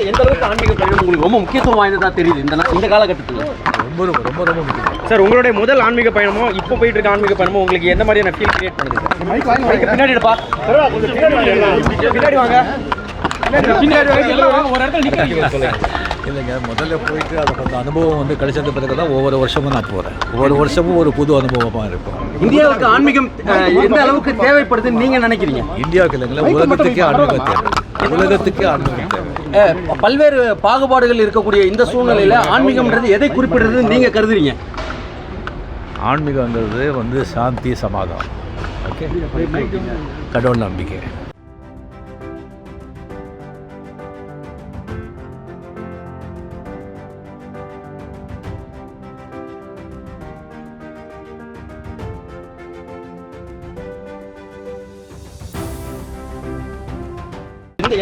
எந்த அளவுக்கு ஆன்மீக பயணம் உங்களுக்கு ரொம்ப முக்கியத்துவம் வாய்ந்ததா தெரியுது இந்த காலகட்டத்தில்? ரொம்ப ரொம்ப ரொம்ப முக்கியம் சார். உங்களுடைய முதல் ஆன்மீக பயணமோ இப்போ போயிட்டு இருக்க ஆன்மீக பயணமோ உங்களுக்கு எந்த மாதிரியான ஃபீல் கிரியேட் பண்ணுது சார்? பின்னாடி எடுப்பா, பின்னாடி வாங்க. இல்லைங்க, முதல்ல போயிட்டு அதை அந்த அனுபவம் வந்து கிடைச்சது பிறகு தான் ஒவ்வொரு வருஷமும் நான் போகிறேன். ஒவ்வொரு வருஷமும் ஒரு புது அனுபவமாக இருக்கும். இந்தியாவுக்கு ஆன்மீகம் எந்த அளவுக்கு தேவைப்படுதுன்னு நீங்க நினைக்கிறீங்க? இந்தியாவுக்கு இல்லைங்களா, உலகத்துக்கே ஆன்மீகம் தேவை. உலகத்துக்கே ஆன்மீகம் தேவை. பல்வேறு பாகுபாடுகள் இருக்கக்கூடிய இந்த சூழ்நிலையில ஆன்மீகம்ன்றது எதை குறிப்பிடுறது நீங்க கருதுறீங்க? ஆன்மீகங்கிறது வந்து சாந்தி, சமாதானம். ஓகே, கடவுள் நம்பிக்கை.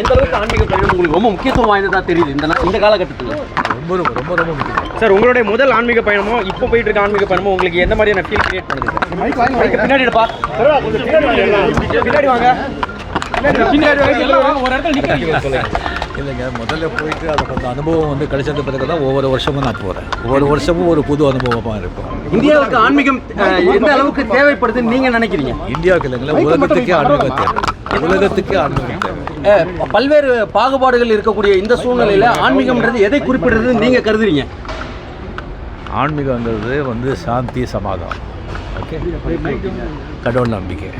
எந்த அளவுக்கு ஆன்மீக பயணம் உங்களுக்கு ரொம்ப முக்கியத்துவம் வாய்ந்ததா தெரியுது இந்த காலகட்டத்தில்? ரொம்ப ரொம்ப ரொம்ப ரொம்ப முக்கியம் சார். உங்களுடைய முதல் ஆன்மீக பயணமோ இப்போ போயிட்டு இருக்க ஆன்மீக பயணமோ உங்களுக்கு எந்த மாதிரியான ஃபீல் கிரியேட் பண்ணுது சார்? பின்னாடி எடுப்பா, பின்னாடி வாங்க. இல்லைங்க, முதல்ல போயிட்டு அதை அந்த அனுபவம் வந்து கிடைச்சது பிறகு தான் ஒவ்வொரு வருஷமும் நான் போகிறேன். ஒவ்வொரு வருஷமும் ஒரு புது அனுபவமாக இருக்கும். இந்தியாவுக்கு ஆன்மீகம் எந்த அளவுக்கு தேவைப்படுதுன்னு நீங்க நினைக்கிறீங்க? இந்தியாவுக்கு இல்லைங்களா, உலகத்துக்கே ஆன்மீகம் தேவை. உலகத்துக்கே ஆன்மீகம் தேவை. பல்வேறு பாகுபாடுகள் இருக்கக்கூடிய இந்த சூழ்நிலையில ஆன்மீகம்ன்றது எதை குறிப்பிடுறது நீங்க கருதுறீங்க? ஆன்மீகங்கிறது வந்து சாந்தி, சமாதானம். ஓகே, கடவுள் நம்பிக்கை.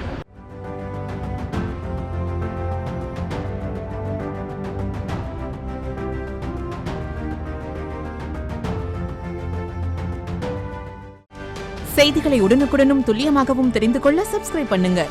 செய்திகளை உடனுக்குடனும் துல்லியமாகவும் தெரிந்து கொள்ள சப்ஸ்கிரைப் பண்ணுங்க.